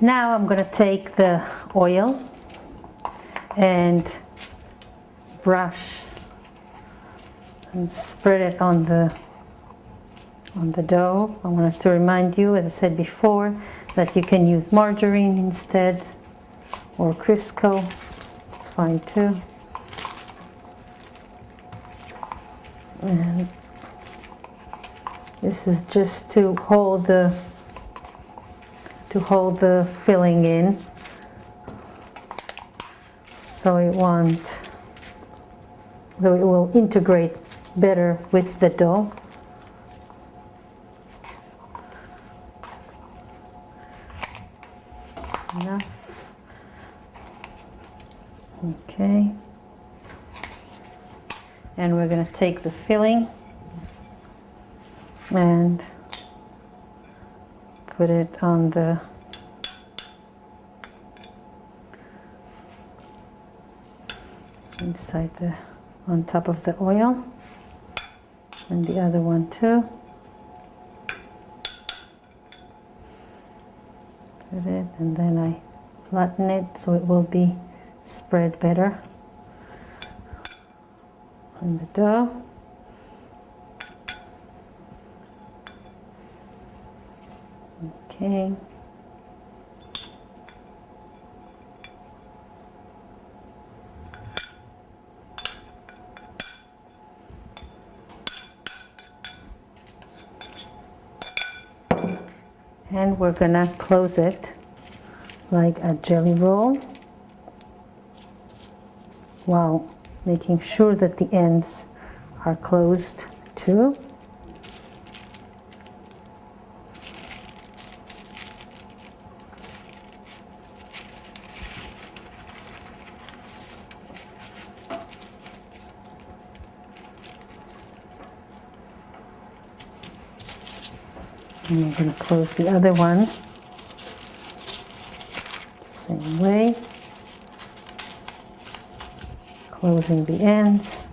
Now I'm going to take the oil and brush and spread it on the dough. I wanted to remind you, as I said before, that you can use margarine instead, or Crisco. It's fine too. And this is just to hold the filling in, so it will integrate better with the dough. Enough. Okay. And we're going to take the filling and put it on the on top of the oil, and the other one too. Put it, and then I flatten it so it will be spread better on the dough. Okay. And we're gonna close it like a jelly roll, while making sure that the ends are closed too. And I'm going to close the other one same way, closing the ends.